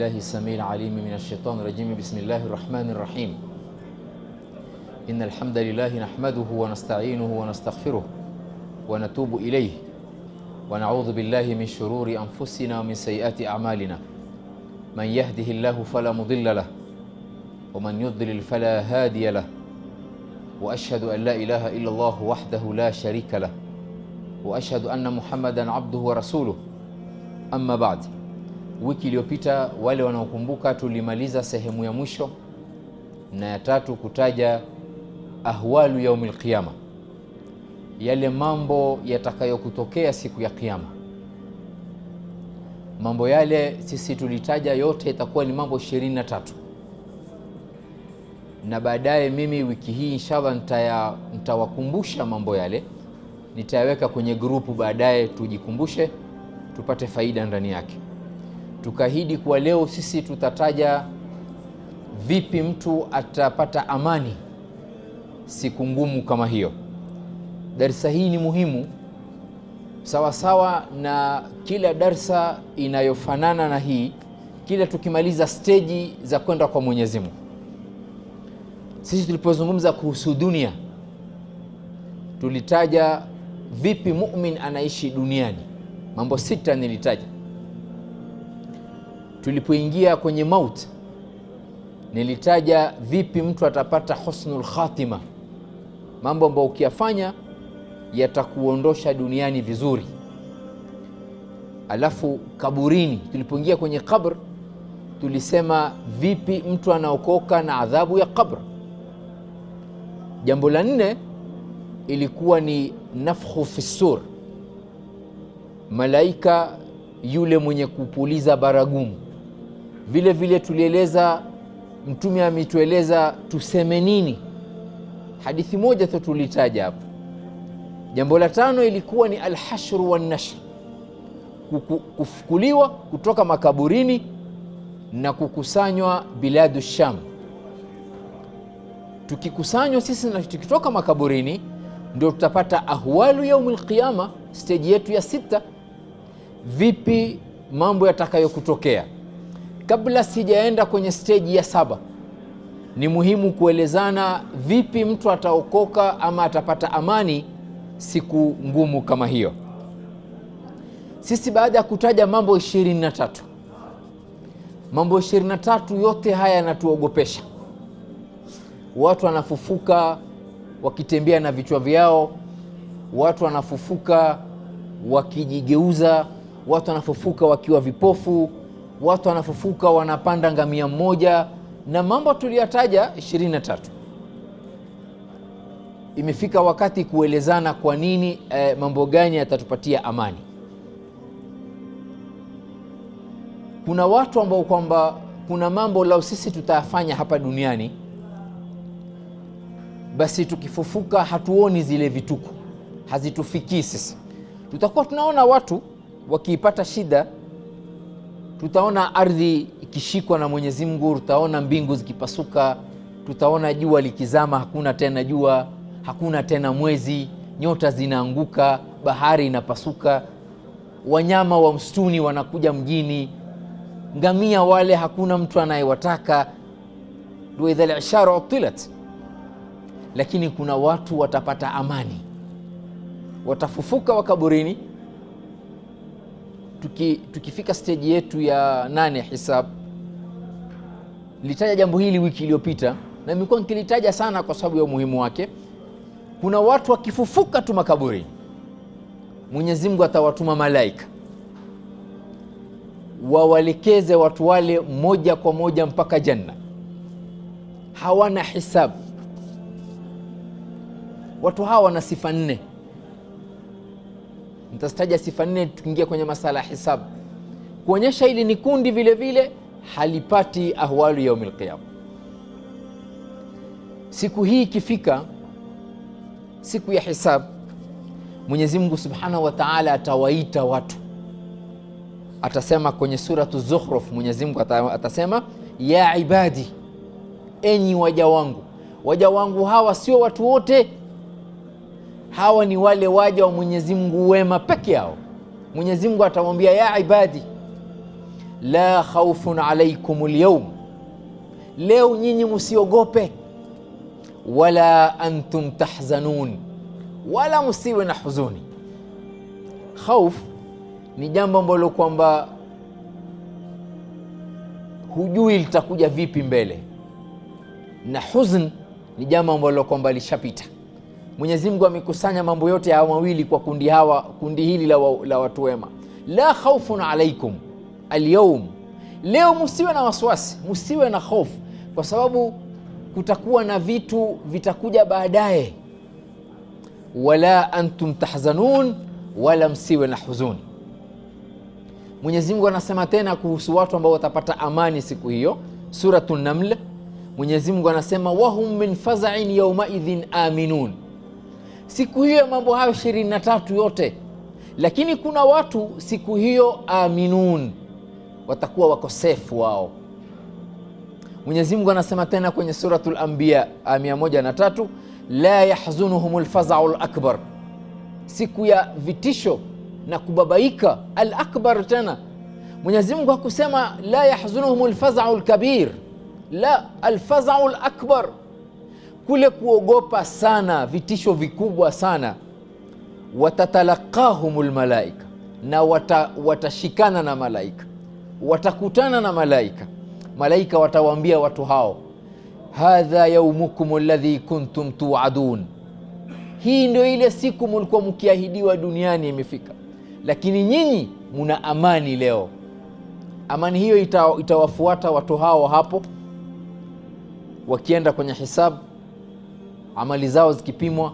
بالله السميع العليم من الشيطان الرجيم. بسم الله الرحمن الرحيم. إن الحمد لله نحمده ونستعينه ونستغفره ونتوب إليه ونعوذ بالله من شرور أنفسنا ومن سيئات أعمالنا. من يهده الله فلا مضل له ومن يضلل فلا هادي له وأشهد أن لا إله إلا الله وحده لا شريك له وأشهد أن محمدا عبده ورسوله. Amma baad. Wiki iliyopita wale wanaokumbuka tulimaliza sehemu ya mwisho na ya tatu kutaja ahwalu yaumil qiyama, yale mambo yatakayokutokea siku ya kiyama. Mambo yale sisi tulitaja yote itakuwa ni mambo 23, na baadaye mimi wiki hii inshallah nitawakumbusha mambo yale, nitayaweka kwenye grupu baadaye tujikumbushe tupate faida ndani yake. Tukahidi kwa leo sisi tutataja vipi mtu atapata amani siku ngumu kama hiyo. Darsa hii ni muhimu sawa na kila darsa inayofanana na hii, kila tukimaliza steji za kwenda kwa Mwenyezi Mungu. Sisi tulipozungumza kuhusu dunia tulitaja vipi mu'min anaishi duniani, mambo 6 nilitaja. Tulipoingia kwenye mauti nilitaja vipi mtu atapata husnul khatima, mambo ambayo ukiyafanya yatakuondosha duniani vizuri. Alafu kaburini, tulipoingia kwenye kabr tulisema vipi mtu anaokoka na adhabu ya kabr. Jambo la 4 ilikuwa ni nafkhu fi sur, malaika yule mwenye kupuliza baragumu. Vile vile tulieleza, Mtume ametueleza tuseme nini. Hadithi moja tu tulitaja hapo. Jambo la 5 ilikuwa ni alhashru wan nashr, kufukuliwa kutoka makaburini na kukusanywa biladu Sham. Tukikusanywa sisi na tukitoka makaburini ndio tutapata ahwalu yaumil qiyama, stage yetu ya 6, vipi mambo yatakayokutokea. Kabla sijaenda kwenye stage ya 7, ni muhimu kuelezana vipi mtu ataokoka ama atapata amani siku ngumu kama hiyo. Sisi baada ya kutaja mambo 23, mambo 23 yote haya yanatuogopesha. Watu wanafufuka wakitembea na vichwa vyao, watu wanafufuka wakijigeuza, watu wanafufuka wakiwa vipofu, watu wanafufuka wanapanda ngamia mmoja, na mambo tuliyataja 23. Imefika wakati kuelezana kwa nini mambo gani yatatupatia amani. Kuna watu ambao kwamba kuna mambo lao sisi tutayafanya hapa duniani, basi tukifufuka hatuoni zile vituko, hazitufikii sisi. Tutakuwa tunaona watu wakiipata shida, tutaona ardhi ikishikwa na Mwenyezi Mungu, tutaona mbingu zikipasuka, tutaona jua likizama, hakuna tena jua, hakuna tena mwezi, nyota zinaanguka, bahari inapasuka, wanyama wa msituni wanakuja mjini, ngamia wale hakuna mtu anayewataka, wa idhal ishara utilat. Lakini kuna watu watapata amani, watafufuka wakaburini. Tukifika stage yetu ya 8 hisab, nilitaja jambo hili wiki iliyopita na nimekuwa nikilitaja sana kwa sababu ya umuhimu wake. Kuna watu wakifufuka tu makaburini, Mwenyezi Mungu atawatuma malaika wawalekeze watu wale moja kwa moja mpaka janna, hawana hisabu. Watu hawa wana sifa 4. Nitastaja sifa 4 tukiingia kwenye masala ya hisabu, kuonyesha hili ni kundi vile vile halipati ahwalu yaumil qiyama. Siku hii ikifika, siku ya hisabu, Mwenyezi Mungu Subhanahu wa Ta'ala atawaita watu. Atasema kwenye suratu Zukhruf, Mwenyezi Mungu atasema ya ibadi, enyi waja wangu. Waja wangu hawa sio watu wote, hawa ni wale waja wa Mwenyezi Mungu wema peke yao. Mwenyezi Mungu atamwambia ya ibadi la khawfun alaykum alyawm, leo nyinyi msiogope, wala antum tahzanun, wala msiwe na huzuni. Khauf ni jambo ambalo kwamba hujui litakuja vipi mbele, na huzn ni jambo ambalo kwamba lishapita. Mwenyezi Mungu amekusanya mambo yote haya mawili kwa kundi hili la watu wema. La khawfun alaykum alyawm, leo msiwe na wasiwasi, msiwe na hofu, kwa sababu kutakuwa na vitu vitakuja baadaye. Wala antum tahzanun, wala msiwe na huzuni. Mwenyezi Mungu anasema tena kuhusu watu ambao watapata amani siku hiyo, Suratun Naml. Mwenyezi Mungu anasema wahum min faza'in yawmaidhin aminun. Siku hiyo mambo hayo 23 yote, lakini kuna watu siku hiyo aminun, watakuwa wakosefu wao. Mwenyezi Mungu anasema tena kwenye Suratul Anbiya 103, la yahzunuhumul faza'ul akbar, siku ya vitisho na kubabaika al-akbar. Tena Mwenyezi Mungu hakusema la yahzunuhumul faza'ul kabir, la, al-faza'ul akbar, kule kuogopa sana, vitisho vikubwa sana. Watatalaqahumul malaika, na watashikana na malaika, watakutana na malaika. Malaika watawaambia watu hao, hadha yaumukum alladhi kuntum tu'adun, hii ndio ile siku mlikuwa mkiahidiwa duniani imefika, lakini nyinyi muna amani leo. Amani hiyo itawafuata watu hao hapo, wakienda kwenye hisabu, amali zao zikipimwa,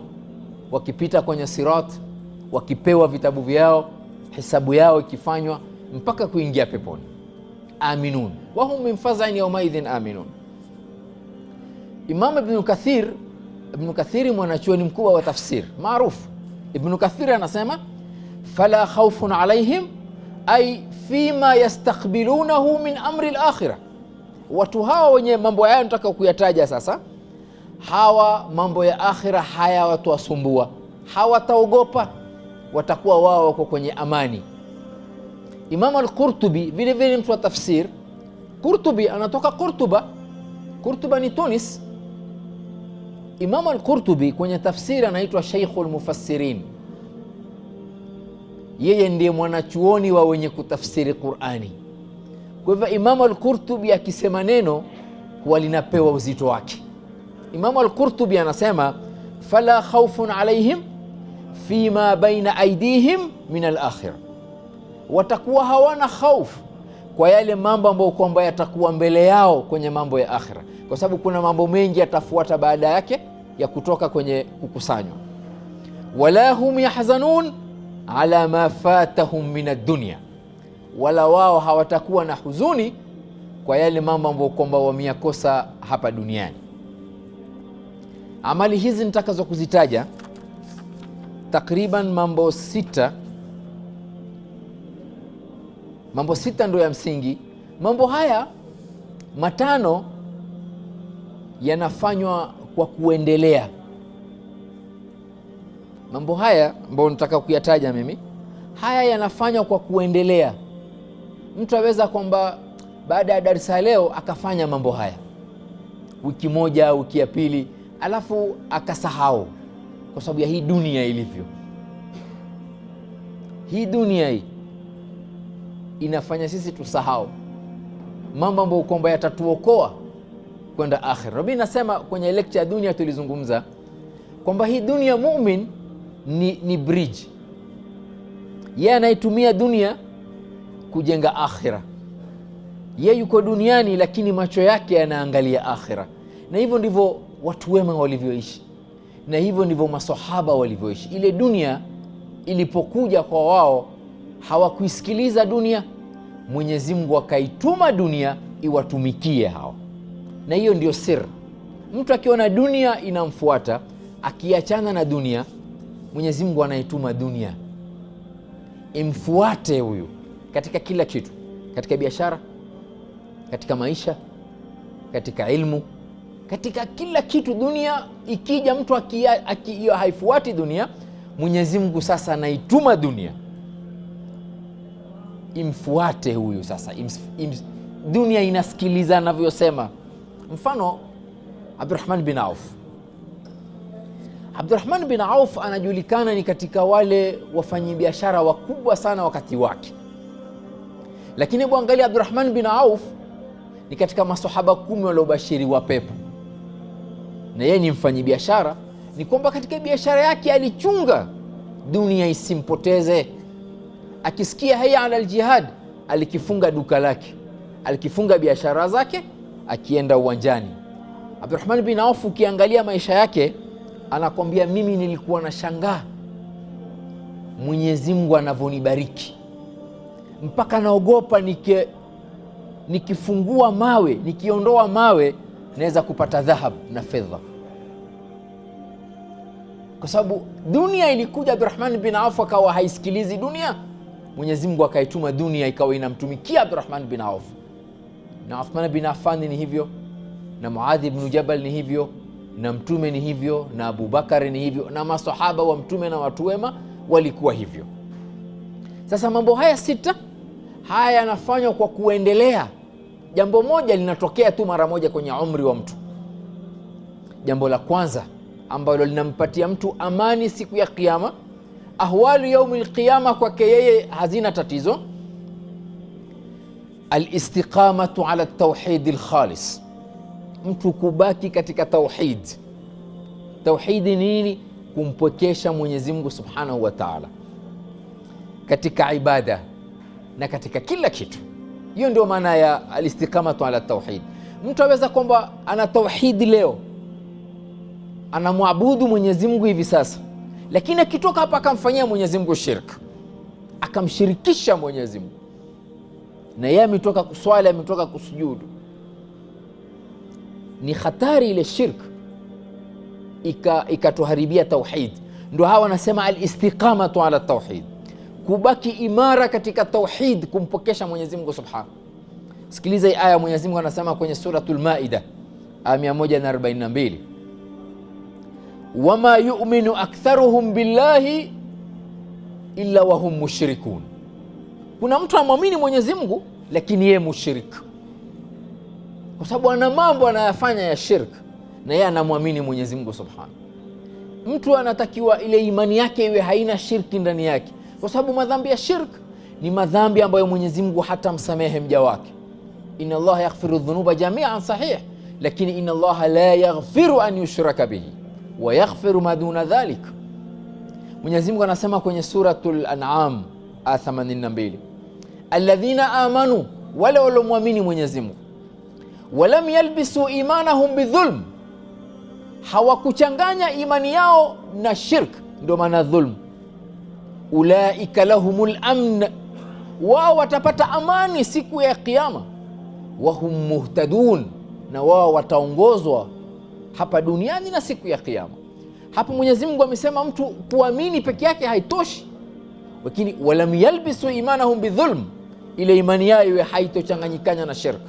wakipita kwenye sirat, wakipewa vitabu vyao, hisabu yao ikifanywa, mpaka kuingia peponi. Aminun, wahum min faz'in yawmaidhin aminun. Imam Ibn Kathir mwanachuoni mkubwa wa tafsir maarufu, Ibn Kathir anasema fala khawfun alayhim ay fima yastaqbilunahu min amri al-akhirah. Watu hawa wenye mambo haya nataka kuyataja sasa, hawa mambo ya akhira haya watu wasumbua, hawataogopa, watakuwa wao wako kwenye amani. Imam al-Qurtubi vile vile mtu wa tafsir, Qurtubi anatoka Qurtuba ni Tunis. Imam al-Qurtubi kwenye tafsiri anaitwa Sheikhul Mufassirin, yeye ndiye mwanachuoni wa wenye kutafsiri Qur'ani. Kwa hivyo Imam al-Qurtubi akisema neno huwa linapewa uzito wake. Imam al-Qurtubi anasema fala khawfun alayhim fima baina aydihim min al-akhirah, watakuwa hawana khaufu kwa yale mambo ambayo kwamba yatakuwa mbele yao kwenye mambo ya akhira, kwa sababu kuna mambo mengi yatafuata baada yake ya kutoka kwenye kukusanywa. Wala hum yahzanun ala ma fatahum min ad-dunya, wala wao hawatakuwa na huzuni kwa yale mambo ambayo kwamba wameyakosa hapa duniani. Amali hizi nitakazo kuzitaja takriban mambo sita ndio ya msingi. Mambo haya matano yanafanywa kwa kuendelea. Mambo haya ambayo nataka kuyataja mimi, haya yanafanywa kwa kuendelea. Mtu aweza kwamba baada ya darasa leo akafanya mambo haya wiki moja, wiki ya pili, alafu akasahau, kwa sababu ya hii dunia ilivyo. Hii dunia hii inafanya sisi tusahau mambo ambayo kwamba yatatuokoa kwenda akhira. Rabbi nasema kwenye lecture ya dunia tulizungumza kwamba hii dunia, mu'min ni bridge. Yeye anaitumia dunia kujenga akhira. Yeye yuko duniani lakini macho yake yanaangalia akhira. Na hivyo ndivyo watu wema walivyoishi, na hivyo ndivyo masahaba walivyoishi. Ile dunia ilipokuja kwa wao, hawakuisikiliza dunia, Mwenyezi Mungu akaituma dunia iwatumikie hao. Na hiyo ndio siri. Mtu akiona dunia inamfuata, akiachana na dunia, Mwenyezi Mungu anaituma dunia imfuate huyu katika kila kitu, katika biashara, katika maisha, katika ilmu, katika kila kitu. Dunia ikija, mtu haifuati dunia, Mwenyezi Mungu sasa anaituma dunia imfuate huyu sasa, dunia inasikiliza anavyosema. Mfano Abdurrahman bin Auf. Abdurrahman bin Auf anajulikana ni katika wale wafanyabiashara wakubwa sana wakati wake, lakini hebu angalia, Abdurrahman bin Auf ni katika masahaba 10 waliobashiriwa pepo, na yeye ni mfanyabiashara. Ni kwamba katika biashara yake alichunga dunia isimpoteze. Akisikia haya ala aljihad, alikifunga duka lake, alikifunga biashara zake, akienda uwanjani. Abdurrahman bin Auf ukiangalia maisha yake, anakwambia mimi nilikuwa na shangaa Mwenyezi Mungu anavyonibariki, mpaka naogopa nikifungua mawe, nikiondoa mawe naweza kupata dhahab na fedha, kwa sababu dunia ilikuja. Abdurrahman bin Auf akawa haisikilizi dunia, Mwenyezi Mungu akaituma dunia ikawa inamtumikia Abdurrahman bin Auf. Na Uthman bin Affan ni hivyo, na Muadh ibn Jabal ni hivyo, na Mtume ni hivyo, na Abu Bakar ni hivyo, na masahaba wa Mtume na watu wema walikuwa hivyo. Sasa mambo haya 6 haya yanafanywa kwa kuendelea. Jambo moja linatokea tu mara moja kwenye umri wa mtu. Jambo la kwanza ambalo linampatia mtu amani siku ya Kiyama, ahwalu yaumil qiyama, kwake yeye hazina tatizo. Alistiqamatu ala tauhid alkhalis, mtu kubaki katika tauhid. Tauhid ni nini? Kumpwekesha Mwenyezi Mungu Subhanahu wa Ta'ala katika ibada na katika kila kitu. Hiyo ndio maana ya alistiqamatu ala tauhid. Mtu aweza kwamba ana tauhid leo, anamwabudu Mwenyezi Mungu hivi sasa, lakini akitoka hapa akamfanyia Mwenyezi Mungu shirk, akamshirikisha Mwenyezi Mungu, na yeye ametoka kuswali, ametoka kusujudu. Ni hatari ile shirk, ikatuharibia tauhid. Ndio hawa wanasema alistiqamatu ala tauhid, kubaki imara katika tauhid, kumpokesha Mwenyezi Mungu Subhanahu. Sikiliza hii aya, Mwenyezi Mungu anasema kwenye suratul Maida aya 142, wama yu'minu aktharuhum billahi illa wahum mushrikun. Kuna mtu amwamini Mwenyezi Mungu lakini yeye mushrik, kwa sababu ana mambo anayafanya ya shirk na yeye anamwamini Mwenyezi Mungu Subhanahu. Mtu anatakiwa ile imani yake iwe haina shirki ndani yake, kwa sababu madhambi ya shirk ni madhambi ambayo Mwenyezi Mungu hatamsamehe mja wake. Inna Allah yaghfiru dhunuba jami'an, sahih, lakini inna Allah la yaghfiru an yushraka bihi wa yaghfiru ma duna dhalik. Mwenyezi Mungu anasema kwenye suratul An'am aya 82, alladhina amanu, wale walomwamini Mwenyezi Mungu, walam yalbisu imanahum bidhulm, hawakuchanganya imani yao na shirk, ndio maana dhulm, ulaika lahumul amn, wao watapata amani siku ya Kiyama, wahum muhtadun, na wao wataongozwa hapa duniani na siku ya Kiyama. Hapo Mwenyezi Mungu amesema mtu kuamini peke yake haitoshi, lakini walam yalbisu imanahum bidhulm, ile imani yao iwe haitochanganyikana na shirk,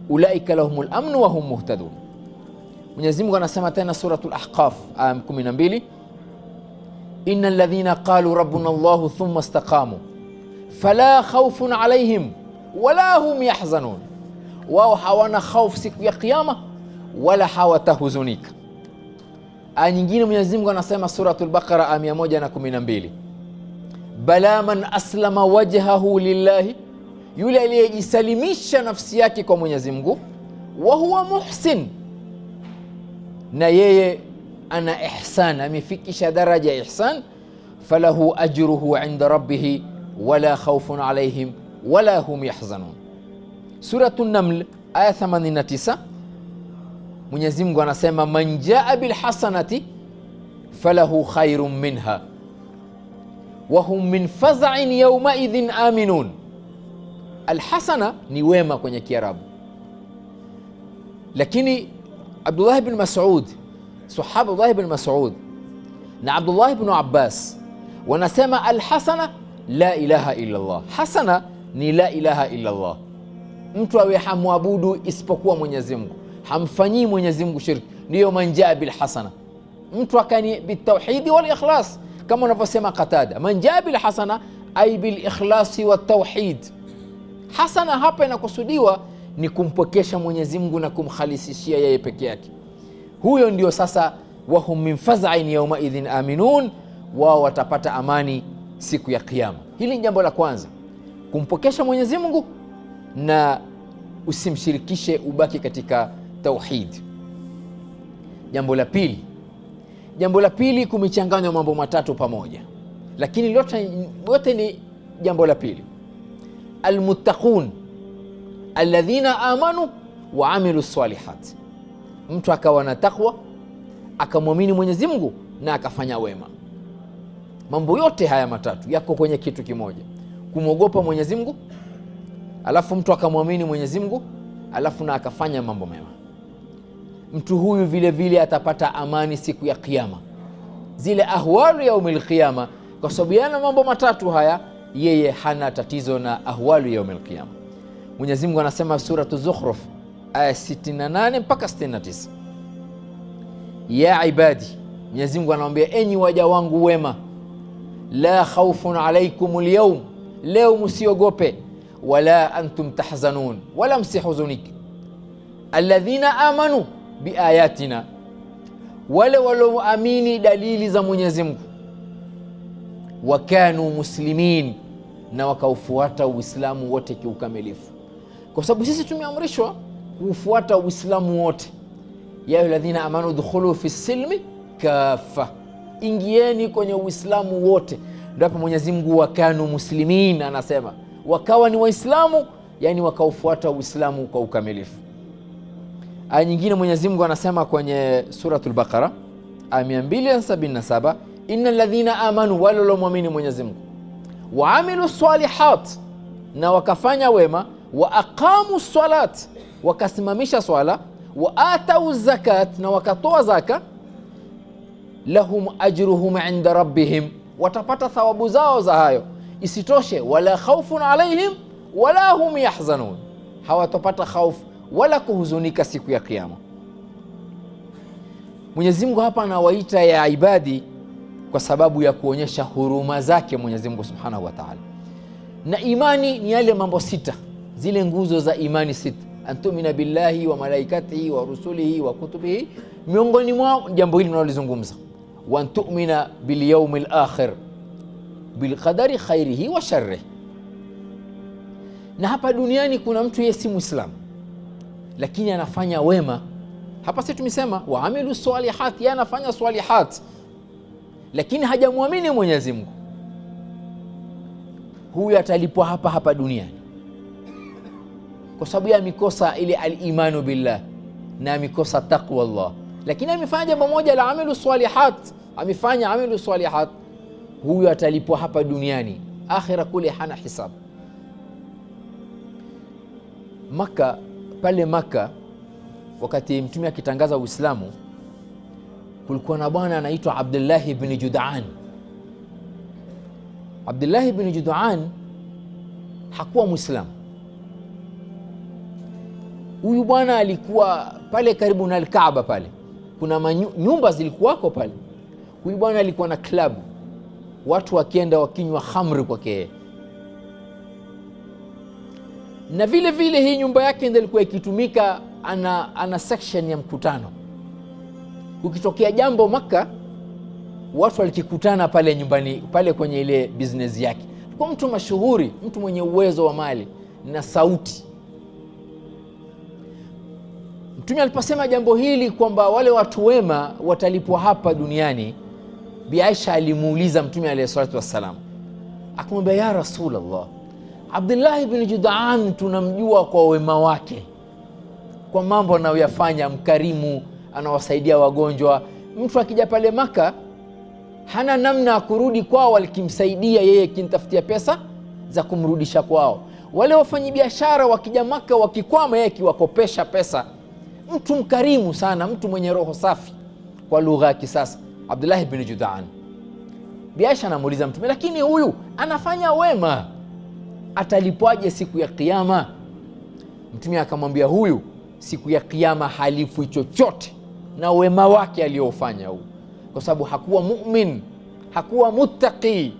ulaika lahumul amn wa hum muhtadun. Mwenyezi Mungu anasema tena suratul Ahqaf aya 12, innal ladhina qalu rabbuna Allah thumma istaqamu fala khawfun alayhim wala hum yahzanun, wao hawana khawf siku ya Kiyama wala hawatahuzunika. Aya nyingine Mwenyezi Mungu anasema suratul Baqara aya 112, bala man aslama wajhahu lillahi, yule aliyejisalimisha nafsi yake kwa Mwenyezi Mungu, wa huwa muhsin, na yeye ana ihsan, amefikisha daraja ya ihsan, falahu ajruhu inda rabbih wala khawfun alayhim wala hum yahzanun. Suratul Naml aya 89, Mwenyezi Mungu anasema man jaa bil hasanati falahu khairun minha wa hum min faz'in yawma idhin aminun. Alhasana ni wema kwenye Kiarabu, lakini Abdullah ibn Mas'ud, sahaba Abdullah ibn Mas'ud na Abdullah ibn Abbas wanasema alhasana la ilaha illa Allah. Hasana ni la ilaha illa Allah, mtu awe hamwabudu isipokuwa Mwenyezi Mungu, hamfanyii Mwenyezi Mungu shirki, ndiyo man jaa bil hasana. Mtu akani bitauhidi wal ikhlas, kama unavyosema Qatada, man jaa bil hasana ay bil ikhlasi wa tauhid. Hasana hapa inakusudiwa ni kumpokesha Mwenyezi Mungu na kumkhalisishia yeye peke yake. Huyo ndio sasa wahum min faz'in yawma idhin aminun, wao watapata amani siku ya Kiyama. Hili ni jambo la kwanza, kumpokesha Mwenyezi Mungu na usimshirikishe, ubaki katika tauhid. Jambo la pili kumechanganywa mambo matatu pamoja, lakini yote ni jambo la pili. Almuttaqun alladhina amanu wa amilu salihat, mtu akawa na takwa, akamwamini Mwenyezi Mungu na akafanya wema. Mambo yote haya matatu yako kwenye kitu kimoja, kumwogopa Mwenyezi Mungu, alafu mtu akamwamini Mwenyezi Mungu, alafu na akafanya mambo mema. Mtu huyu vile vile atapata amani siku ya Kiyama, zile ahwalu yaumil qiyama, kwa sababu yana mambo matatu haya, yeye hana tatizo na ahwalu yaumil qiyama. Mwenyezi Mungu anasema suratu Zukhruf aya 68 mpaka 69, ya ibadi, Mwenyezi Mungu anawaambia enyi waja wangu wema, la khawfun alaykumul yawm, leo msiogope, wala antum tahzanun, wala msihuzuniki, alladhina amanu biayatina, wale walioamini dalili za Mwenyezi Mungu, wakanu muslimin, na wakaufuata Uislamu wote kiukamilifu. Kwa sababu sisi tumeamrishwa kufuata Uislamu wote. Ya ayyuhalladhina amanu dukhulu fi silmi kafa, ingieni kwenye Uislamu wote. Ndio hapo Mwenyezi Mungu wakanu muslimin anasema, wakawa ni Waislamu, yani wakaufuata Uislamu kwa ukamilifu. Aya nyingine Mwenyezi Mungu anasema kwenye suratul Baqara aya 277, innal ladhina amanu, wale walioamini Mwenyezi Mungu, wa amilu salihat, na wakafanya wema, wa aqamu salat, wakasimamisha swala, wa atau zakat, na wakatoa zaka, lahum ajruhum inda rabbihim, watapata thawabu zao za hayo. Isitoshe, wala khawfun alaihim wala hum yahzanun, hawatopata khaufu wala kuhuzunika siku ya Kiyama. Mwenyezi Mungu hapa anawaita ya ibadi kwa sababu ya kuonyesha huruma zake Mwenyezi Mungu Subhanahu wa Ta'ala. Na imani ni yale mambo sita, zile nguzo za imani sita, antumina billahi wa malaikatihi wa rusulihi wa kutubihi, miongoni mwao jambo hili tunalizungumza, wa antumina bil yawmil akhir bil qadari khairihi wa sharrihi. Na hapa duniani kuna mtu yeye si Muislamu lakini anafanya wema. Hapa sisi tumesema wa amilu salihat, yeye anafanya salihat lakini hajamwamini Mwenyezi Mungu. Huyu atalipwa hapa duniani kwa sababu ya mikosa ile al-imanu billah na amikosa taqwa Allah. Lakini amefanya jambo moja la amilu salihat, amefanya amilu salihat, huyu atalipwa hapa duniani, akhira kule hana hisab. Pale Maka wakati Mtume akitangaza Uislamu, kulikuwa na bwana anaitwa Abdullah ibn Jud'an. Abdullah ibn Jud'an hakuwa Muislamu. Huyu bwana alikuwa pale karibu na Al-Kaaba, pale kuna nyumba zilikuwako pale. Huyu bwana alikuwa na club, watu wakienda wakinywa khamri kwake, na vile vile hii nyumba yake ndio ilikuwa ikitumika, ana section ya mkutano. Ukitokea jambo Maka, watu walikikutana pale nyumbani pale kwenye ile business yake. Kwa mtu mashuhuri, mtu mwenye uwezo wa mali na sauti. Mtume aliposema jambo hili kwamba wale watu wema watalipwa hapa duniani, Bi Aisha alimuuliza Mtume alayhi salatu wassalam, akamwambia ya Rasulullah, Abdullah ibn Jud'an tunamjua kwa wema wake, kwa mambo anayoyafanya, mkarimu, anawasaidia wagonjwa. Mtu akija pale Maka hana namna ya kurudi kwao, walikimsaidia yeye, kintafutia pesa za kumrudisha kwao. Wale wafanyabiashara wakija Maka wakikwama, yeye kiwakopesha pesa. Mtu mkarimu sana, mtu mwenye roho safi, kwa lugha ya kisasa, Abdullah ibn Jud'an. Bi Aisha anamuuliza Mtume, lakini huyu anafanya wema, atalipwaje siku ya Kiyama? Mtume akamwambia, huyu siku ya Kiyama halipwi chochote na wema wake aliofanya huu, kwa sababu hakuwa mu'min, hakuwa muttaqi.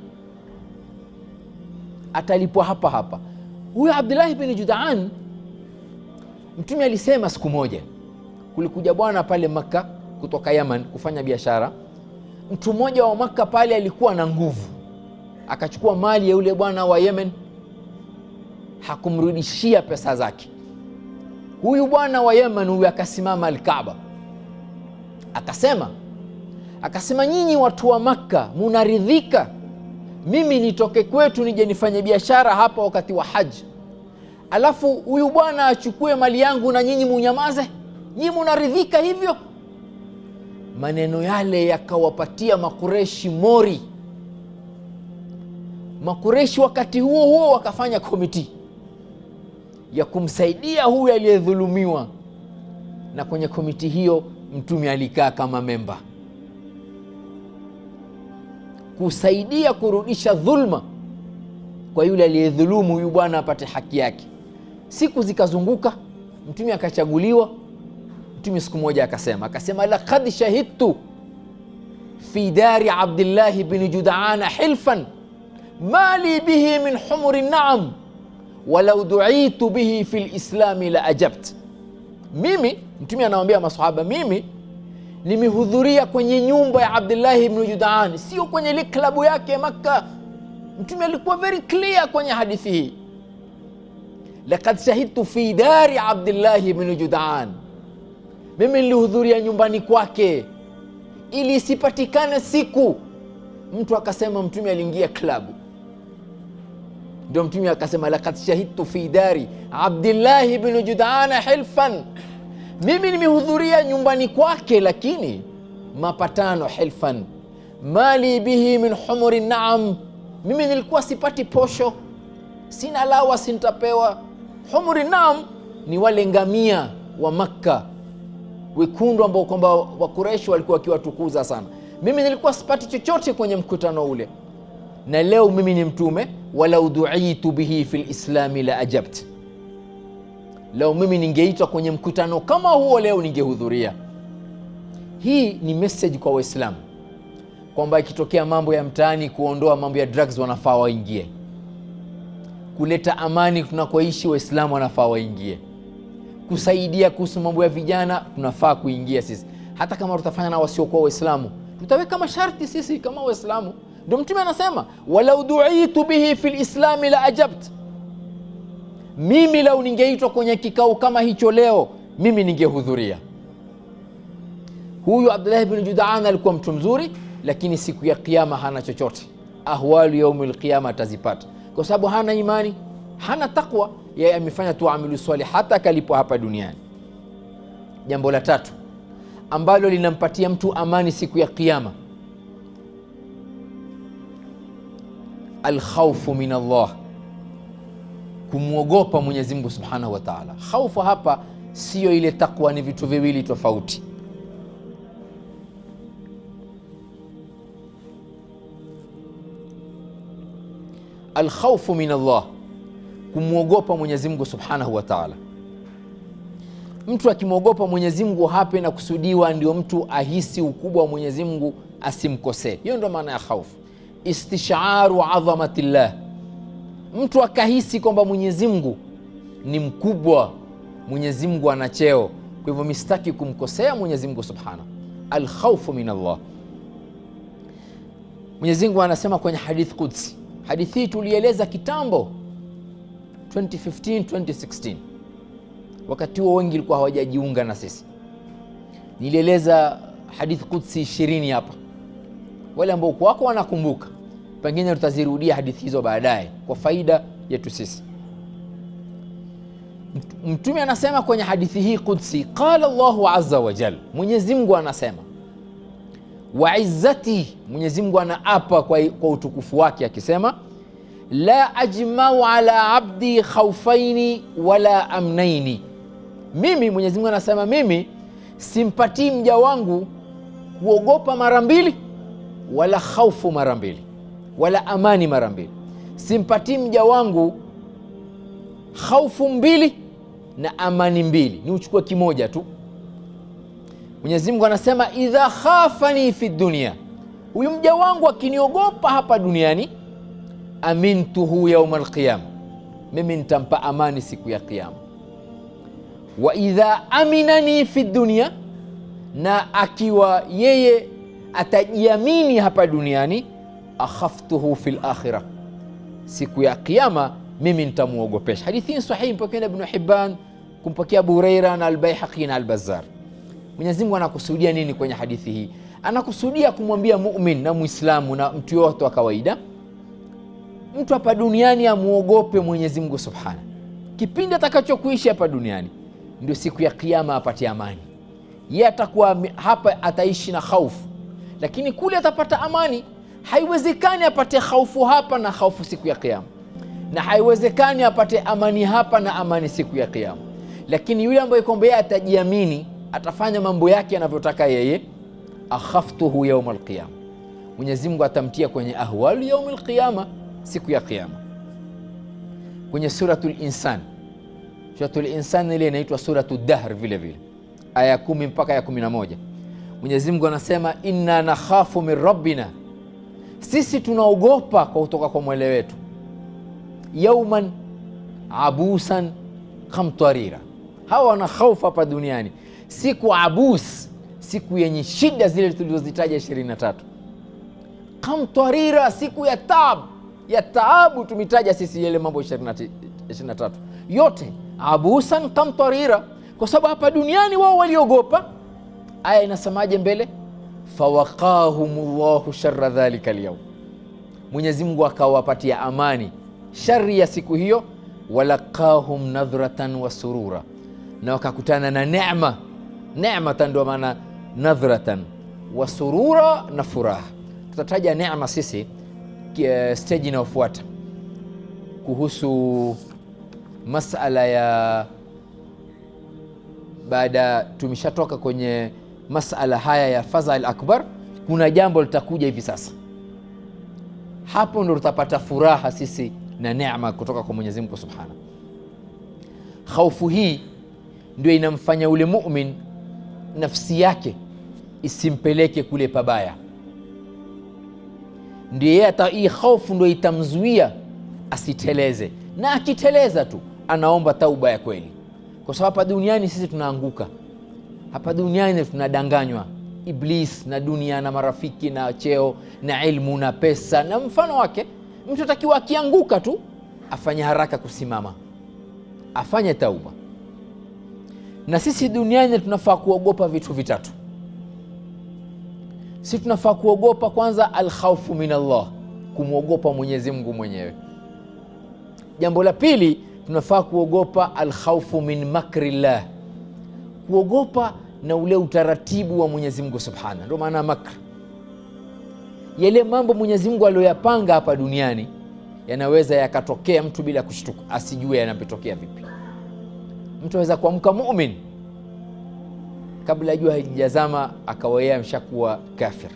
atalipwa hapa hapa. Huyo Abdullah bin Judaan, Mtume alisema siku moja, kulikuja bwana pale Makka kutoka Yaman kufanya biashara. Mtu mmoja wa Makka pale alikuwa na nguvu, akachukua mali ya yule bwana wa Yemen, hakumrudishia pesa zake. Huyu bwana wa Yemen huyu akasimama Al-Kaaba, akasema nyinyi watu wa Makka munaridhika mimi nitoke kwetu nije nifanye biashara hapa wakati wa haji, alafu huyu bwana achukue mali yangu na nyinyi munyamaze? Nyinyi munaridhika hivyo? Maneno yale yakawapatia Makureshi mori. Makureshi wakati huo huo wakafanya komiti ya kumsaidia huyu aliyedhulumiwa, na kwenye komiti hiyo Mtume alikaa kama memba, kusaidia kurudisha dhulma kwa yule aliyedhulumu huyu bwana apate haki yake. Siku zikazunguka, Mtume akachaguliwa. Mtume siku moja akasema laqad shahidtu fi dari Abdullah bin Judaan hilfan ma li bihi min humuri na'am walau du'itu bihi fi lislami la ajabt. Mimi, Mtume anawaambia maswahaba, mimi nimehudhuria kwenye nyumba ya Abdullah ibn Judaan, sio kwenye ile klabu yake Makka. Mtume alikuwa very clear kwenye hadithi hii, laqad shahidtu fi dari Abdullah ibn Judaan, mimi nilihudhuria nyumbani kwake, ili isipatikane siku mtu akasema Mtume aliingia klabu. Ndio Mtume akasema laqad shahidtu fi dari Abdullah ibn Judaan hilfan, mimi nimehudhuria nyumbani kwake, lakini mapatano hilfan mali bihi min humuri na'am, mimi nilikuwa sipati posho, sina lawa sintapewa. Humuri na'am ni wale ngamia wa Makka wekundu ambao kwamba Wakureshi walikuwa wakiwatukuza sana. Mimi nilikuwa sipati chochote kwenye mkutano ule, na leo mimi ni Mtume, wala udu'itu bihi fil islami la ajabt. Leo mimi ningeitwa kwenye mkutano kama huo leo ningehudhuria. Hii ni message kwa Waislamu kwamba ikitokea mambo ya mtaani, kuondoa mambo ya drugs, wanafaa waingie. Kuleta amani tunakoishi, Waislamu wanafaa waingie. Kusaidia kuhusu mambo ya vijana, tunafaa kuingia sisi. Hata kama tutafanya na wasiokuwa Waislamu, tutaweka masharti sisi kama Waislamu. Ndio Mtume anasema walau du'itu bihi fil islami la ajabt, mimi lau ningeitwa kwenye kikao kama hicho leo, mimi ningehudhuria. Huyu Abdullah ibn Judaan alikuwa mtu mzuri, lakini siku ya kiyama hana chochote. Ahwalu yaumil qiyama atazipata, kwa sababu hana imani, hana takwa. Yeye amefanya tu amilu salih, hata akalipwa hapa duniani. Jambo la tatu ambalo linampatia mtu amani siku ya kiyama, alkhawfu min Allah, kumwogopa Mwenyezi Mungu Subhanahu wa Ta'ala. Khaufu hapa sio ile takwa, ni vitu viwili tofauti. Alkhawfu min Allah, kumwogopa Mwenyezi Mungu Subhanahu wa Ta'ala. Mtu akimwogopa Mwenyezi Mungu hapa na kusudiwa ndio mtu ahisi ukubwa wa Mwenyezi Mungu, asimkosee. Hiyo ndio maana ya khaufu, istisharu adhamatillah. Mtu akahisi kwamba Mwenyezi Mungu ni mkubwa, Mwenyezi Mungu ana cheo, kwa hivyo mistaki kumkosea Mwenyezi Mungu Subhanahu. Alkhawfu min Allah. Mwenyezi Mungu anasema kwenye hadith Qudsi, hadithi hii tulieleza kitambo 2015 2016, wakati huo wengi walikuwa hawajajiunga na sisi. Nilieleza hadith Qudsi 20 hapa, wale ambao kwako wanakumbuka, pengine tutazirudia hadithi hizo baadaye kwa faida yetu sisi. Mtume anasema kwenye hadithi hii Qudsi, qala Allahu azza wa jalla, Mwenyezi Mungu anasema, wa izzati, Mwenyezi Mungu anaapa kwa utukufu wake akisema, la ajma'u ala abdi khawfaini wala amnaini. Mimi, Mwenyezi Mungu anasema, mimi simpatii mja wangu kuogopa mara mbili, wala khaufu mara mbili, wala amani mara mbili. Simpatii mja wangu khaufu mbili na amani mbili, ni uchukue kimoja tu. Mwenyezi Mungu anasema, idha khafani fi dunya, huyu mja wangu akiniogopa hapa duniani, amintuhu yauma alqiyama, mimi nitampa amani siku ya Kiyama. Wa idha aminani fi dunya, na akiwa yeye atajiamini hapa duniani, akhaftuhu fil akhirah, siku ya Kiyama mimi nitamuogopesha. Hadithi ni sahihi, mpokea Ibn Hibban, kumpokea Abu Huraira na Al-Baihaqi na Al-Bazzar. Mwenyezi Mungu anakusudia nini kwenye hadithi hii? Anakusudia kumwambia mu'min na Muislamu na mtu yote wa kawaida, mtu hapa duniani amuogope Mwenyezi Mungu Subhanahu. Kipindi atakachokuishi hapa duniani ndio siku ya Kiyama apate amani. Yeye atakuwa hapa ataishi na hofu, lakini kule atapata amani. Haiwezekani apate hofu hapa na hofu siku ya Kiyama, na haiwezekani apate amani hapa na amani siku ya Kiyama. Lakini yule ambaye kwamba yeye atajiamini, atafanya mambo yake anavyotaka yeye, akhaftuhu yaum alqiyama, Mwenyezi Mungu atamtia kwenye ahwalu yaum alqiyama, siku ya Kiyama. Kwenye suratul Insan, suratul Insan ile inaitwa suratul Dahr vile vile, aya 10 mpaka ya 11, Mwenyezi Mungu anasema inna nakhafu min rabbina, sisi tunaogopa kwa kutoka kwa Mola wetu, yauman abusan kamtarira. Hawa wana hofu hapa duniani, siku abus, siku yenye shida zile tulizozitaja 23. Kamtarira, siku ya taabu tumitaja sisi yale mambo 23 yote, abusan kamtarira, kwa sababu hapa duniani wao waliogopa. Aya inasemaje mbele? fawaqahumullahu sharra dhalika alyawm, Mwenyezi Mungu akawapatia amani shari ya siku hiyo. Walaqahum nadhratan wa surura, na wakakutana na neema. Neema ndio maana nadhratan wa surura, na furaha. Tutataja neema sisi stage inayofuata kuhusu masala ya, baada tumeshatoka kwenye masala haya ya fadhal akbar, kuna jambo litakuja hivi sasa. Hapo ndo tutapata furaha sisi na neema kutoka kwa Mwenyezi Mungu Subhanahu. Khaufu hii ndio inamfanya ule mu'min nafsi yake isimpeleke kule pabaya. Ndio yeye hii khaufu ndio itamzuia asiteleze, na akiteleza tu anaomba tauba ya kweli, kwa sababu hapa duniani sisi tunaanguka. Hapa duniani tunadanganywa, Iblis na dunia na marafiki na cheo na ilmu na pesa na mfano wake. Mtu atakiwa akianguka tu afanye haraka kusimama, afanye tauba. Na sisi duniani tunafaa kuogopa vitu vitatu. Sisi tunafaa kuogopa kwanza alkhawfu min Allah, kumwogopa Mwenyezi Mungu mwenyewe. Jambo la pili, tunafaa kuogopa alkhawfu min makrillah, kuogopa na ule utaratibu wa Mwenyezi Mungu Subhanahu. Ndio maana makr, yale mambo Mwenyezi Mungu aliyoyapanga hapa duniani yanaweza yakatokea mtu bila kushtuka, asijue yanapotokea vipi. Mtu anaweza kuamka mu'min, kabla jua halijazama akawa yeye amshakuwa kafir.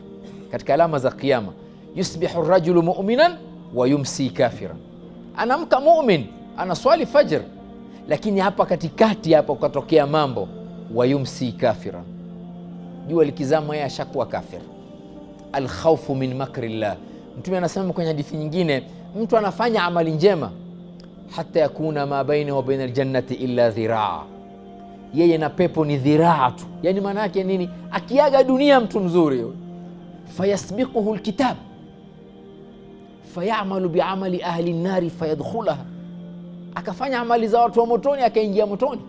Katika alama za Kiyama, yusbihu ar-rajulu mu'minan wa yumsi kafiran. Anaamka mu'min, anaswali fajr, lakini hapa katikati hapa ukatokea mambo, wa yumsi kafiran, jua likizama yeye ashakuwa kafir. Alkhawfu min makrillah. Mtume anasema kwenye hadithi nyingine, mtu anafanya amali njema hata yakuna ma baina wa baina aljannati illa dhiraa, yeye na pepo ni dhiraa tu. Yani maana yake nini? Akiaga dunia mtu mzuri, fayasbiquhu alkitab fayamalu biamali ahli an-nari fayadkhulaha, akafanya amali za watu wa motoni akaingia motoni,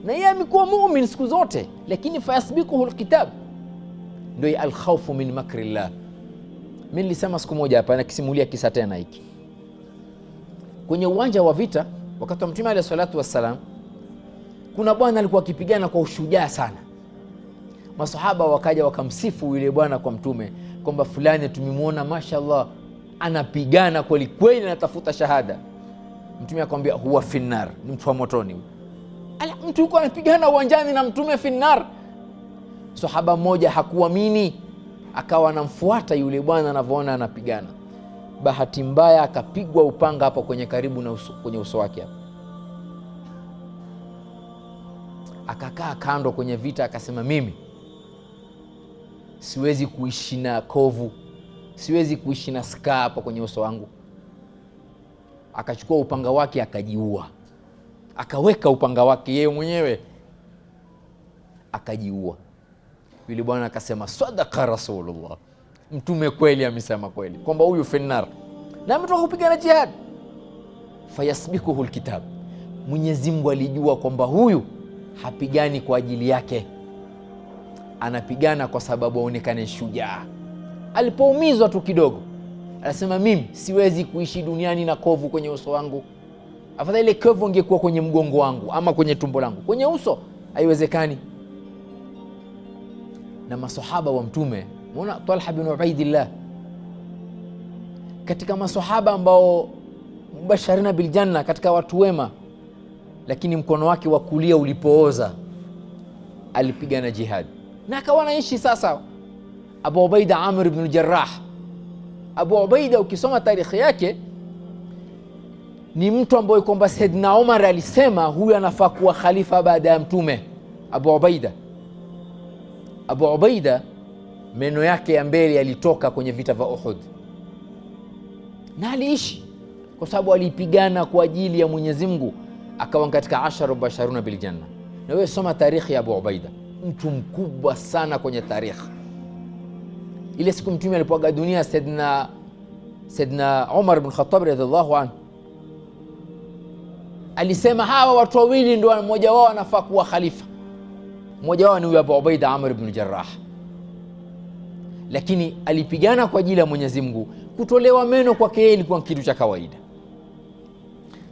na yeye amekuwa muumini siku zote, lakini fayasbiquhu alkitab. Ndio alkhawfu min makrillah. Mimi nilisema siku moja hapa, nakisimulia kisa tena hiki. Kwenye uwanja wa vita wakati wa Mtume alayhi salatu wassalam, kuna bwana alikuwa akipigana kwa ushujaa sana. Masahaba wakaja wakamsifu yule bwana kwa Mtume kwamba fulani tumemwona mashallah anapigana kweli kweli, anatafuta shahada. Mtume akamwambia huwa finnar, ni mtu wa motoni. Ala, mtu yuko anapigana uwanjani na Mtume finnar. Sahaba mmoja hakuamini, akawa anamfuata yule bwana anavyoona anapigana. Bahati mbaya akapigwa upanga hapo kwenye karibu na kwenye uso wake hapo. Akakaa kando kwenye vita, akasema mimi siwezi kuishi na kovu, siwezi kuishi na skaa hapo kwenye uso wangu. akachukua upanga wake akajiua, akaweka upanga wake yeye mwenyewe akajiua. Yule bwana akasema sadaqa Rasulullah, mtume kweli amesema kweli kwamba huyu finnar na ametoka kupigana jihad. Fayasbikuhu alkitab, Mwenyezi Mungu alijua kwamba huyu hapigani kwa ajili yake, anapigana kwa sababu aonekane shujaa. Alipoumizwa tu kidogo anasema mimi siwezi kuishi duniani na kovu kwenye uso wangu, afadhali ile kovu ingekuwa kwenye mgongo wangu ama kwenye tumbo langu, kwenye uso haiwezekani. Na masahaba wa mtume, muona Talha bin Ubaidillah katika masahaba ambao mubashirina bil janna, katika watu wema, lakini mkono wake wa kulia ulipooza alipigana jihad na akawa anaishi. Sasa Abu Ubaida Amir ibn al-Jarrah, Abu Ubaida ukisoma tarikhi yake ni mtu ambaye kwamba Saidna Umar alisema huyu anafaa kuwa khalifa baada ya mtume. Abu Ubaida meno yake ya mbele yalitoka kwenye vita vya Uhud, na aliishi kwa sababu alipigana kwa ajili ya Mwenyezi Mungu, akawa katika 10 mubashiruna bil janna. Na wewe soma tarikhi ya Abu Ubaida, mtu mkubwa sana kwenye tarikhi. Ile siku mtume alipoaga dunia, Saidna Umar ibn Khattab radhiallahu anhu alisema hawa watu wawili ndio mmoja wao anafaa kuwa khalifa. Mmoja wao ni huyo Abu Ubaida Amr ibn Jarrah, lakini alipigana kwa ajili ya Mwenyezi Mungu. Kutolewa meno kwake yeye ilikuwa kitu cha kawaida.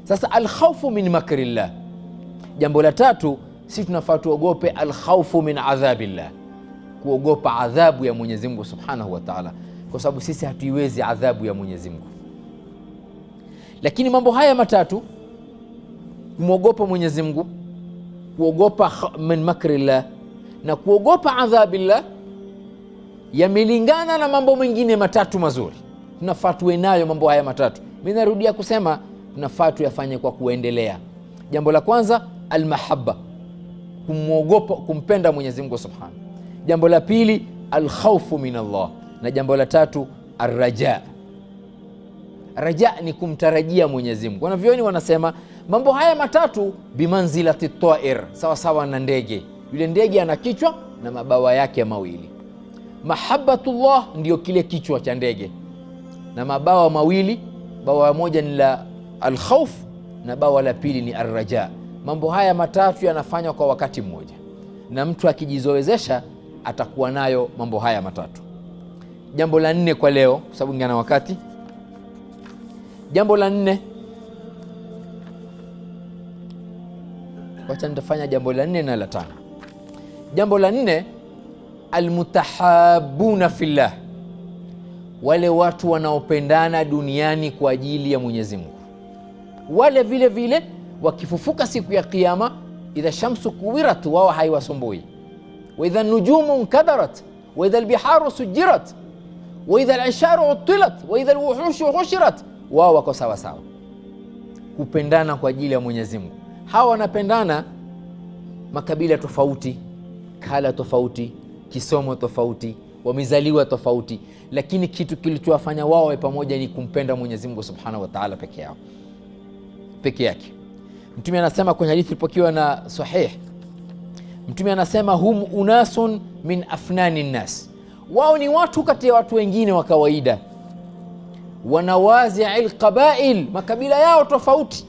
Sasa alkhawfu min makrillah, jambo la tatu, sisi tunafaa tuogope alkhawfu min adhabillah, kuogopa adhabu ya Mwenyezi Mungu Subhanahu wa Ta'ala, kwa sababu sisi hatuiwezi adhabu ya Mwenyezi Mungu. Lakini mambo haya matatu, kumwogopa Mwenyezi Mungu, kuogopa min makrillah na kuogopa adhabillah, yamelingana na mambo mengine matatu mazuri. Tunafaa tuwe nayo mambo haya matatu. Mimi narudia kusema tunafaa tuyafanye kwa kuendelea. Jambo la kwanza almahabba, kumwogopa, kumpenda Mwenyezi Mungu Subhanahu. Jambo la pili alkhawfu min Allah, na jambo la tatu arraja. Raja ni kumtarajia Mwenyezi Mungu. Wanavyoni wanasema mambo haya matatu bimanzilati ta'ir, sawa sawa na ndege. Yule ndege ana kichwa na mabawa yake mawili. Mahabbatullah ndio kile kichwa cha ndege na mabawa mawili, bawa moja ni la alkhawf na bawa la pili ni arraja. Mambo haya matatu yanafanywa kwa wakati mmoja, na mtu akijizoezesha atakuwa nayo mambo haya matatu. Jambo la 4 kwa leo, kwa sababu ngana wakati. Jambo la 4, wacha nitafanya jambo la 4 na la 5. Jambo la 4, almutahabuna fillah, wale watu wanaopendana duniani kwa ajili ya Mwenyezi Mungu. Wale vile vile wakifufuka siku ya Kiyama, idha shamsu kuwirat, wao haiwasumbui. Wa idha nujumu nkadarat, wa idha albiharu sujirat, wa idha alisharu utilat, wa idha alwuhushu hushirat, wao wako sawa sawa. Kupendana kwa ajili ya Mwenyezi Mungu. Hawa wanapendana makabila tofauti, kala tofauti, kisomo tofauti, wamezaliwa tofauti, lakini kitu kilichowafanya wao wawe pamoja ni kumpenda Mwenyezi Mungu Subhanahu wa Ta'ala peke yake. Mtume anasema kwenye hadithi ilipokiwa na sahih, Mtume anasema hum unasun min afnani nnas, wao ni watu kati ya watu wengine wa kawaida. Wanawazi'il qabail, makabila yao tofauti.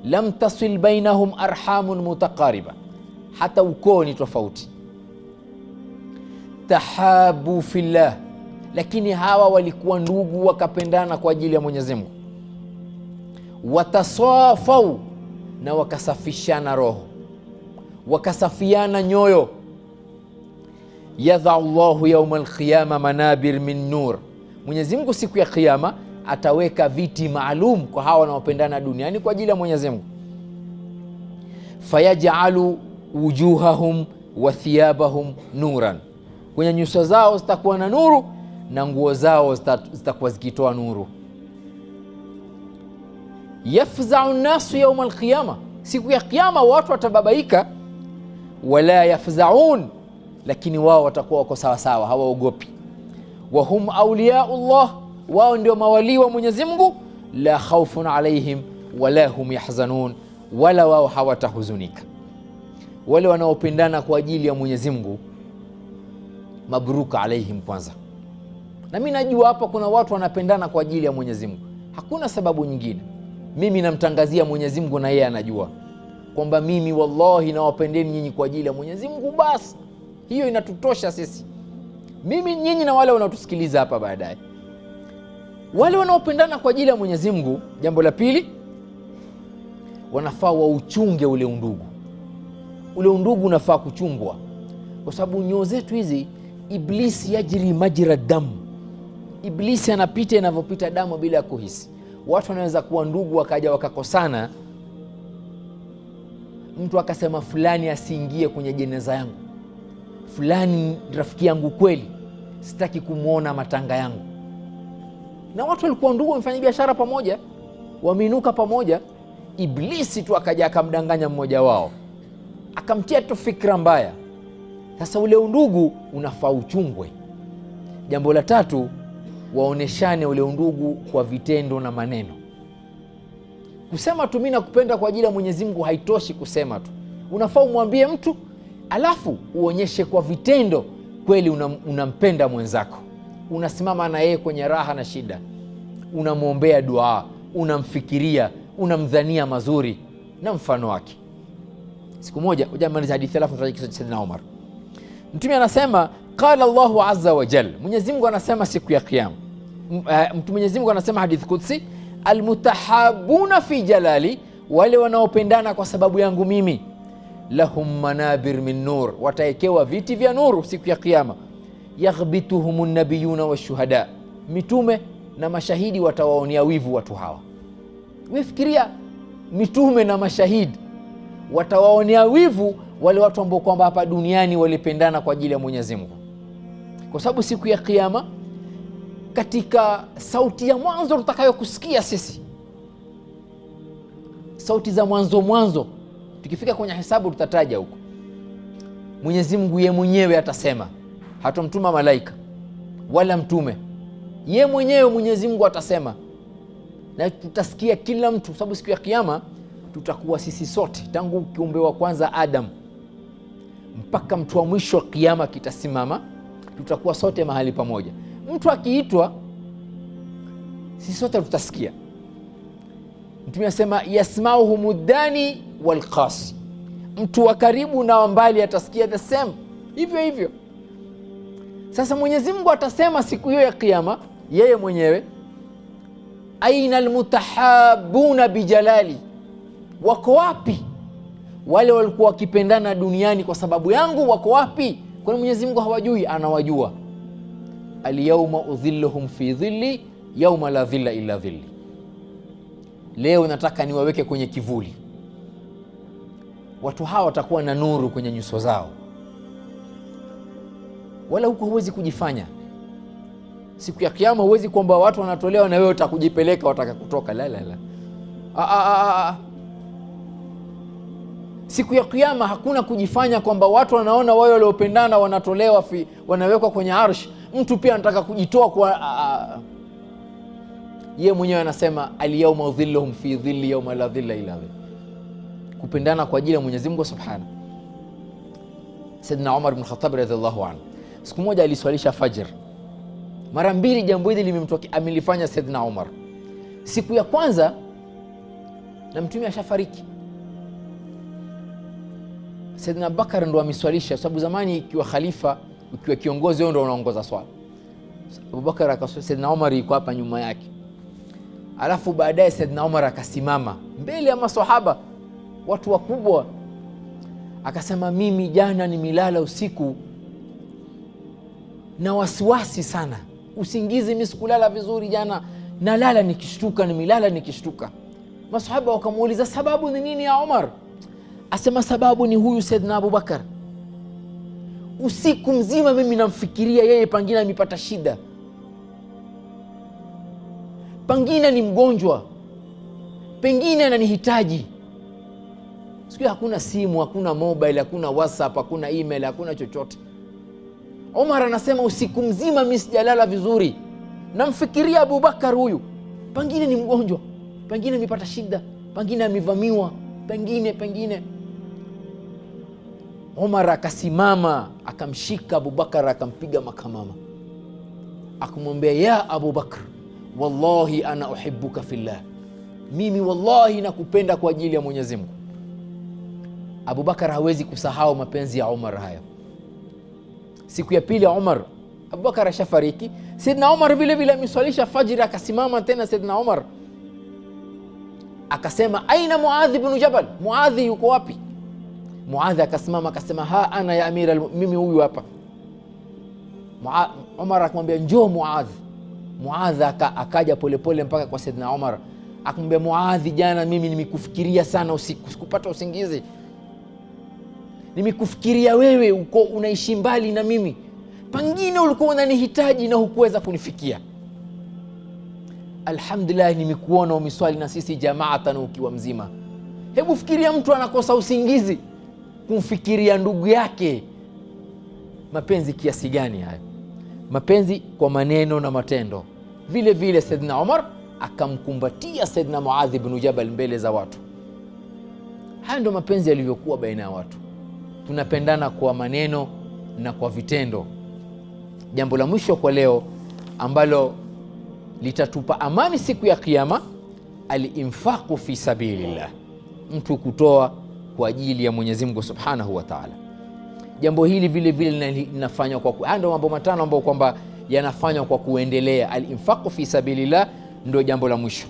Lam tasil bainahum arhamun mutaqariba, hata ukoo ni tofauti. Tahabu fillah, lakini hawa walikuwa ndugu wakapendana kwa ajili ya Mwenyezi Mungu. Watasafau, na wakasafishana roho, wakasafiana nyoyo. Yadha'u Allahu yawma al-qiyama manabir min nur, Mwenyezi Mungu siku ya Kiyama ataweka viti maalum kwa hawa wanaopendana duniani kwa ajili ya Mwenyezi Mungu. Fayaj'alu wujuhahum wa thiyabahum nuran, kwenye nyuso zao zitakuwa na nuru na nguo zao zitakuwa zikitoa nuru. Yafza'u nasu yawma al-qiyama, siku ya Kiyama watu watababaika. Wala yafza'un, lakini wao watakuwa wako sawa sawa, hawaogopi. Wa hum awliyaullah, wao ndio mawali wa Mwenyezi Mungu. la khawfun alaihim wala hum yahzanun, wala wao hawatahuzunika. Wale wanaopendana kwa ajili ya Mwenyezi Mungu, mabruka alaihim kwanza. Na mimi najua hapa kuna watu wanapendana kwa ajili ya Mwenyezi Mungu, hakuna sababu nyingine. Mimi namtangazia Mwenyezi Mungu na yeye anajua kwamba mimi wallahi nawapendeni nyinyi kwa ajili ya Mwenyezi Mungu, basi hiyo inatutosha sisi, mimi, nyinyi na wale wanaotusikiliza hapa baadaye. Wale wanaopendana kwa ajili ya Mwenyezi Mungu, jambo la pili, wanafaa wauchunge ule undugu. Ule undugu unafaa kuchungwa, kwa sababu nyoo zetu hizi, Iblisi yajri majra damu. Iblisi anapita inavyopita damu bila ya kuhisi. Watu wanaweza kuwa ndugu wakaja wakakosana, mtu akasema fulani asiingie kwenye jeneza yangu, fulani rafiki yangu kweli, sitaki kumwona matanga yangu. Na watu walikuwa ndugu, wamefanya biashara pamoja, wameinuka pamoja. Iblisi tu akaja akamdanganya mmoja wao, akamtia tu fikra mbaya. Sasa ule undugu unafaa uchungwe. Jambo la tatu, waoneshane ule undugu kwa vitendo na maneno. Kusema tu mimi nakupenda kwa ajili ya Mwenyezi Mungu haitoshi kusema tu. Unafaa umwambie mtu, alafu uonyeshe kwa vitendo kweli unampenda mwenzako. Unasimama na yeye kwenye raha na shida, unamwombea dua, unamfikiria, unamdhania mazuri na mfano wake. Siku moja, ujamaliza hadithi alafu tutaje kisa cha Sayyidina Umar. Mtume anasema, qala Allahu azza wa jalla, Mwenyezi Mungu anasema siku ya Kiyama. Mwenyezi Mungu anasema hadithi Qudsi, almutahabuna fi jalali, wale wanaopendana kwa sababu yangu mimi, lahum manabir min nur, wataekewa viti vya nuru siku ya Kiyama. Yaghbituhumun nabiyuna washuhada, mitume na mashahidi watawaonea wivu watu hawa. Wefikiria, mitume na mashahidi watawaonea wivu wale watu ambao kwamba hapa duniani walipendana kwa ajili ya Mwenyezi Mungu. Kwa sababu siku ya Kiyama, katika sauti ya mwanzo tutakayokusikia sisi, sauti za mwanzo, tukifika kwenye hesabu tutataja huko, Mwenyezi Mungu yeye mwenyewe atasema, hatomtuma malaika wala mtume, yeye mwenyewe Mwenyezi Mungu atasema, na tutasikia kila mtu. Sababu siku ya Kiyama tutakuwa sisi sote, tangu kiumbe wa kwanza Adam mpaka mtu wa mwisho Kiyama kitasimama, tutakuwa sote mahali pamoja. Mtu akiitwa, sisi sote tutasikia. Mtume anasema, yasmauhu mudani wal qasi, mtu wa karibu na wa mbali atasikia the same, hivyo hivyo. Sasa Mwenyezi Mungu atasema siku hiyo ya Kiyama yeye mwenyewe, aina almutahabuna bijalali, wako wapi wale walikuwa wakipendana duniani kwa sababu yangu? Wako wapi? Kwani Mwenyezi Mungu hawajui? Anawajua. Alyawma udhilluhum fi dhilli yawma la dhilla illa dhilli, leo nataka niwaweke kwenye kivuli. Watu hawa watakuwa na nuru kwenye nyuso zao, wala huko huwezi kujifanya. Siku ya Kiyama huwezi kwamba watu wanatolewa na wewe utakujipeleka wataka kutoka. La. Siku ya Kiyama hakuna kujifanya kwamba watu wanaona wao waliopendana wanatolewa wanawekwa kwenye arsh, mtu pia anataka kujitoa kwa yeye mwenyewe anasema, alyawma udhilluhum fi dhilli yawma la dhilla illa dhilli. Kupendana kwa ajili ya Mwenyezi Mungu Subhanahu. Sayyidina Umar ibn Khattab radhiallahu anhu siku moja aliswalisha fajr mara mbili. Jambo hili limemtokea, amelifanya Sayyidina Umar. Siku ya kwanza na mtume ashafariki, Sayyidina Bakar ndo ameswalisha, sababu zamani ikiwa khalifa, ukiwa kiongozi, wewe ndo unaongoza swala. Abubakar akaswalisha, Sayyidina Umar yuko hapa nyuma yake. Alafu baadaye Sayyidina Umar akasimama mbele ya maswahaba, watu wakubwa, akasema, mimi jana nimelala usiku na wasiwasi sana, usingizi mimi sikulala vizuri jana, nalala nikishtuka, nimelala nikishtuka. Maswahaba wakamuuliza, sababu ni nini ya Umar? Asema, sababu ni huyu Sayyidina Abubakar, usiku mzima mimi namfikiria yeye, pengine amepata shida, pengine ni mgonjwa, pengine ananihitaji. Siku hakuna simu, hakuna mobile, hakuna WhatsApp, hakuna email, hakuna chochote. Umar anasema, usiku mzima mimi sijalala vizuri, namfikiria Abubakar huyu. pengine ni mgonjwa, pengine amepata shida, pengine amevamiwa, pengine Umar akasimama akamshika Abubakar akampiga makamama, akamwambia, ya Abubakar, wallahi ana uhibbuka fillah, mimi wallahi nakupenda kwa ajili ya Mwenyezi Mungu. Abubakar hawezi kusahau mapenzi ya Umar hayo. Siku ya pili Abubakar ashafariki, Saidna Umar vile vile ameswalisha fajiri, akasimama tena Saidna Umar akasema, aina Muadh ibn Jabal, Muadh yuko wapi? Muadh akasimama akasema, ha ana ya amira, mimi huyu hapa. Umar akamwambia, njoo Muadh. Muadh akaja polepole mpaka kwa Saidna Umar, akamwambia, Muadh, jana mimi nimekufikiria sana usiku, sikupata usingizi, nimekufikiria wewe, uko unaishi mbali na mimi, pengine ulikuwa unanihitaji na hukuweza kunifikia. Alhamdulillah, nimekuona umeswali na sisi jamaatan ukiwa mzima. Hebu fikiria mtu anakosa usingizi kumfikiria ndugu yake. Mapenzi kiasi gani haya? Mapenzi kwa maneno na matendo. Vile vile Saidna Umar akamkumbatia Saidna Muadh ibn Jabal mbele za watu. Haya ndio mapenzi yalivyokuwa baina ya watu. Tunapendana kwa maneno na kwa vitendo. Jambo la mwisho kwa leo ambalo litatupa amani siku ya Kiyama, al-infaqu fi sabilillah, mtu kutoa kwa ajili ya Mwenyezi Mungu Subhanahu wa Ta'ala. Jambo hili vile vile linafanywa kwa ndio mambo matano ambayo kwamba yanafanywa kwa kuendelea. Al-infaqu fi sabilillah ndio jambo la mwisho.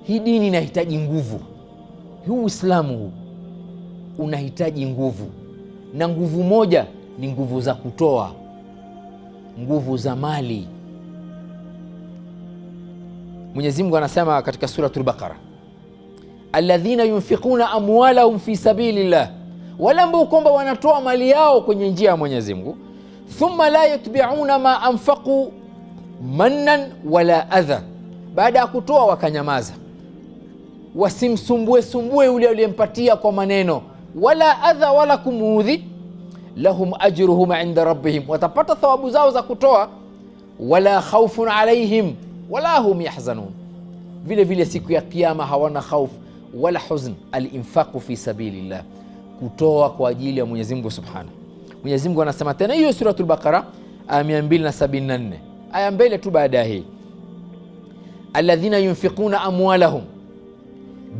Hii dini inahitaji nguvu. Huu Uislamu huu unahitaji nguvu, na nguvu moja ni nguvu za kutoa, nguvu za mali. Mwenyezi Mungu anasema katika suratul Baqara, alladhina yunfiquna amwalahum fi sabilillah, wala ambao kwamba wanatoa mali yao kwenye njia ya Mwenyezi Mungu, thumma la yatbi'una ma anfaqu mannan wala adha, baada ya kutoa wakanyamaza, wasimsumbue yule aliyempatia kwa maneno, wala adha, wala kumuudhi, lahum ajruhum inda rabbihim, watapata thawabu zao za kutoa, wala khawfun alaihim wala hum yahzanun, vile vile siku ya Kiyama hawana khawf wala huzn. Al-infaqu fi sabilillah, kutoa kwa ajili ya Mwenyezi Mungu Subhanahu. Mwenyezi Mungu anasema tena, hiyo suratul Baqara aya 274, aya mbele tu baada hii, alladhina yunfiquna amwalahum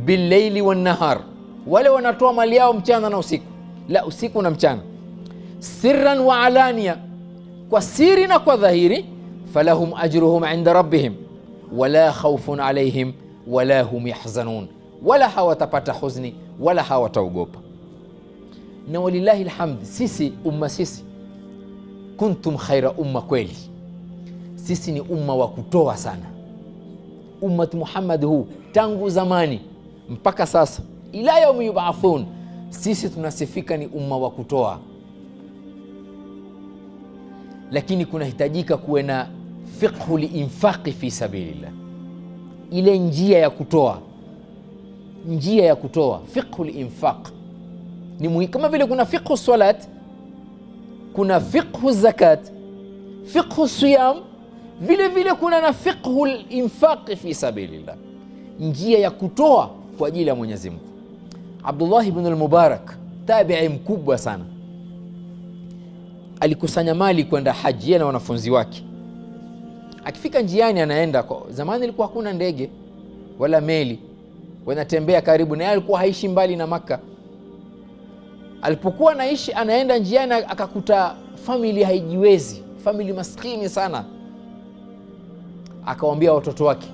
bil-layli wan-nahar, wale wanatoa mali yao mchana na usiku, la usiku na mchana, sirran wa alania, kwa siri na kwa dhahiri, falahum ajruhum inda rabbihim wala khawfun alaihim wala hum yahzanun, wala hawatapata huzni wala hawataogopa. Na walillahi alhamd, sisi kuntum khaira umma, kweli sisi ni umma wa kutoa sana. Ummat Muhammad huu tangu zamani mpaka sasa ila yaumi yub'athun, sisi tunasifika ni umma wa kutoa, lakini kunahitajika kuwe na fiqhu li-infaqi fi sabilillah, ile njia ya kutoa, fiqhu li-infaq ni muhimu. Kama vile kuna fiqhu salat, kuna fiqhu zakat, fiqhu siyam, vile vile kuna na fiqhu al-infaqi fi sabilillah, njia ya kutoa kwa ajili ya Mwenyezi Mungu. Abdullah ibn al-Mubarak, tabi'i mkubwa sana, alikusanya mali kwenda haji na wanafunzi wake. Akifika njiani anaenda, zamani ilikuwa hakuna ndege wala meli, wanatembea karibu, na yeye alikuwa haishi mbali na Makka. Alipokuwa anaishi, anaenda njiani akakuta family haijiwezi, family maskini sana. Akawaambia watoto wake,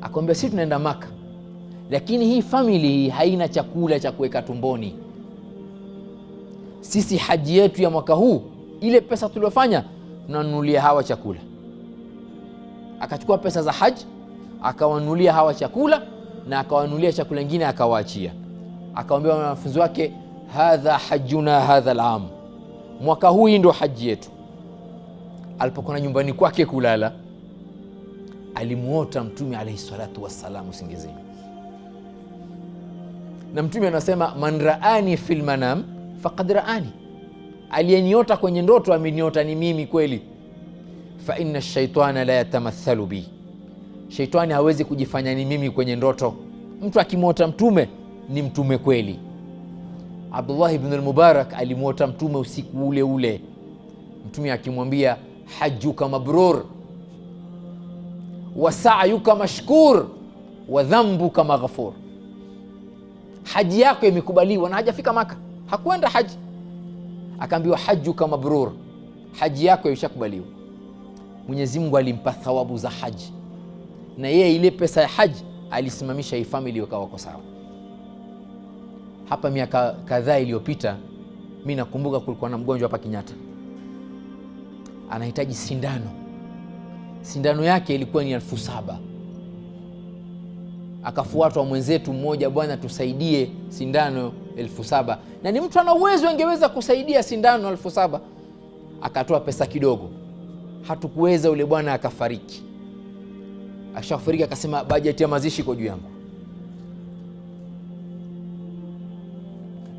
akamwambia, sisi tunaenda Makka, lakini hii family haina chakula cha kuweka tumboni. Sisi haji yetu ya mwaka huu, ile pesa tuliyofanya tunanunulia hawa chakula. Akachukua pesa za haji akawanunulia hawa chakula, na akawanunulia chakula kingine akawaachia. Akamwambia wanafunzi wake, hadha hajjuna hadha al-am, mwaka huu ndio haji yetu. Alipokuwa nyumbani kwake kulala, alimuota Mtume alayhi salatu wassalam usingizini, na Mtume anasema, man raani fil manam faqad raani, aliyeniota kwenye ndoto ameniota ni mimi kweli. fa inna ash-shaytana la yatamathalu bi, shaitani hawezi kujifanya ni mimi kwenye ndoto. Mtu akimwota mtume ni mtume kweli. Abdullah ibn al-Mubarak alimwota mtume usiku ule ule, mtume akimwambia hajjuka mabrur wa sa'yuka mashkur wa dhanbuka maghfur, haji yako imekubaliwa, na hajafika Maka, hakwenda haji, akaambiwa hajjuka mabrur, haji yako imeshakubaliwa. Mwenyezi Mungu alimpa thawabu za haji, na yeye ile pesa ya haji alisimamisha hii family wakawa sawa. Hapa miaka kadhaa iliyopita, mimi nakumbuka kulikuwa na mgonjwa hapa Kenyatta anahitaji sindano. Sindano yake ilikuwa ni 7,000. Akafuatwa mwenzetu mmoja, bwana tusaidie sindano 7,000, na ni mtu ana uwezo angeweza kusaidia sindano 7,000. Akatoa pesa kidogo, hatukuweza, ule bwana akafariki. Akishafariki akasema bajeti ya mazishi iko juu yangu,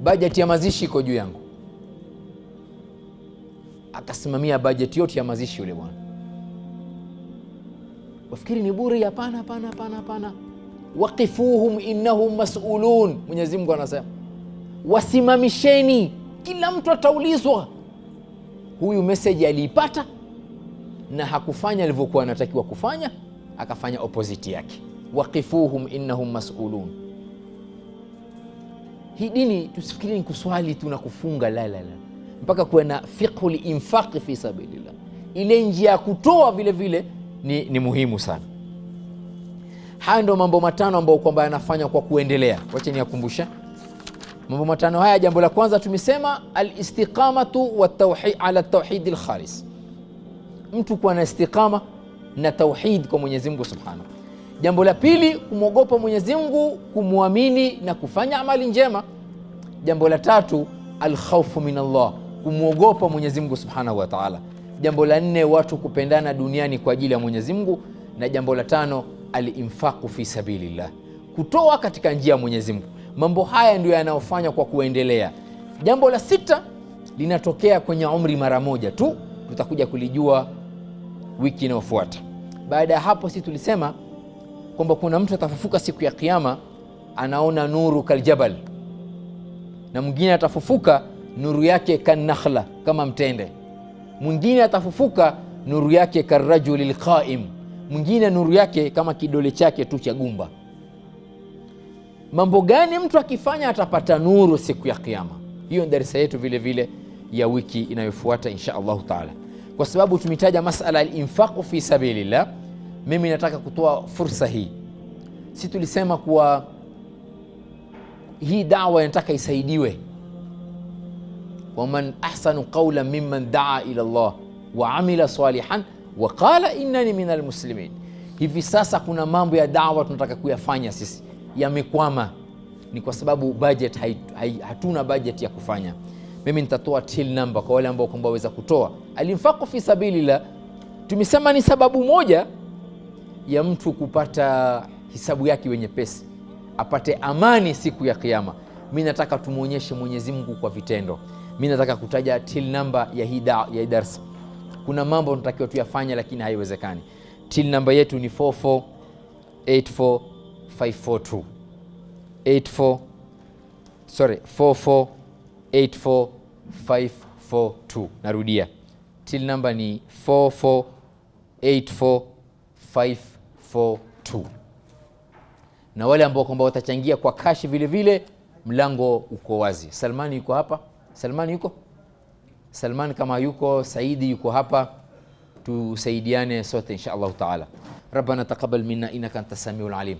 bajeti ya mazishi iko juu yangu. Akasimamia bajeti yote ya mazishi yule bwana. Wafikiri ni bure? Hapana, hapana, hapana, hapana. Waqifuhum innahum mas'ulun, Mwenyezi Mungu anasema wasimamisheni, kila mtu ataulizwa. Huyu message aliipata na hakufanya alivyokuwa anatakiwa kufanya, akafanya opposite yake. Waqifuhum innahum mas'ulun. Hii dini tusifikiri ni kuswali tu na kufunga, la la la, mpaka kuwe na fiqhul infaq fi sabilillah. Ile njia ya kutoa vile vile ni muhimu sana. Haya ndio mambo matano ambayo kwamba yanafanya kwa kuendelea. Wacha niyakumbusha mambo matano haya. Jambo la kwanza tumesema al-istiqamatu wa tauhid ala tauhid al-khalis, mtu kuwa na istiqama na tauhid kwa Mwenyezi Mungu Subhanahu. Jambo la pili, kumwogopa Mwenyezi Mungu, kumwamini na kufanya amali njema. Jambo la tatu, al-khawfu min Allah, kumwogopa Mwenyezi Mungu Subhanahu wa Ta'ala. Jambo la nne, watu kupendana duniani kwa ajili ya Mwenyezi Mungu, na jambo la tano, al-infaqu fi sabilillah, kutoa katika njia ya Mwenyezi Mungu. Mambo haya ndio yanayofanya kwa kuendelea. Jambo la sita linatokea kwenye umri mara moja tu, tutakuja kulijua wiki inayofuata. Baada ya hapo, sisi tulisema kwamba kuna mtu atafufuka siku ya Kiyama anaona nuru kaljabal, na mwingine atafufuka nuru yake kanakhla, kama mtende. Mwingine atafufuka nuru yake karajulil qaim, mwingine nuru yake kama kidole chake tu cha gumba. Mambo gani mtu akifanya atapata nuru siku ya Kiyama? Hiyo ni darasa yetu vile vile ya wiki inayofuata insha Allah taala. Kwa sababu tumetaja masala al-infaq fi sabilillah, mimi nataka kutoa fursa hii. Si tulisema kuwa hii da'wa inataka isaidiwe. Waman ahsanu qawlan mimman daa ila Allah wa amila salihan wa qala innani minal muslimin. Hivi sasa kuna mambo ya da'wa tunataka kuyafanya sisi yamekwama, ni kwa sababu budget hatuna budget ya kufanya. Mimi nitatoa till number kwa wale ambao kwamba waweza kutoa. Al-infaq fi sabilillah tumesema ni sababu moja ya mtu kupata hisabu yake wenye pesi, apate amani siku ya Kiyama. Mimi nataka tumuonyeshe Mwenyezi Mungu kwa vitendo. Mimi nataka kutaja till number ya hii darasa. Kuna mambo tunatakiwa tuyafanye lakini haiwezekani. Till number yetu ni 4484542. 4484542. Narudia, till number ni 4484542. Na wale ambao kwamba watachangia kwa kashi vile vile, mlango uko wazi. Salmani yuko hapa. Salmani yuko? Salman kama yuko, Saidi yuko hapa, tusaidiane sote insha Allah taala. Rabbana taqabbal minna innaka antas samiul alim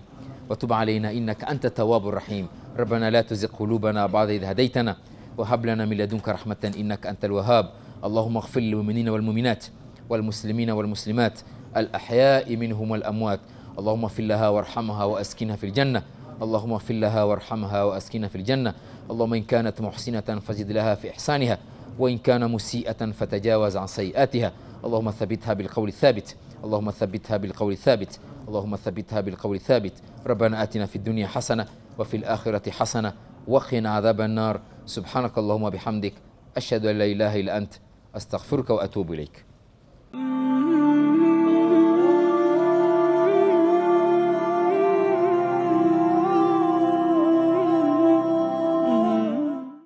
wa tub alayna innaka antat tawwabur rahim. Rabbana la tuzigh qulubana ba'da idh hadaytana wa hab lana min ladunka rahmatan innaka antal wahhab. Allahumma ighfir lil mu'minina wal mu'minat wal muslimina wal muslimat al ahya'i minhum wal amwat. Allahumma ighfir laha warhamha wa askinha fil jannah. اللهم اغفر لها وارحمها واسكنها في الجنة. اللهم إن كانت محسنة فزد لها في إحسانها، وإن كان مسيئة فتجاوز عن سيئاتها. اللهم ثبتها بالقول الثابت، اللهم ثبتها بالقول الثابت، اللهم ثبتها بالقول الثابت. ربنا آتنا في الدنيا حسنة وفي الآخرة حسنة وقنا عذاب النار. سبحانك اللهم وبحمدك، أشهد أن لا إله إلا أنت، أستغفرك وأتوب إليك.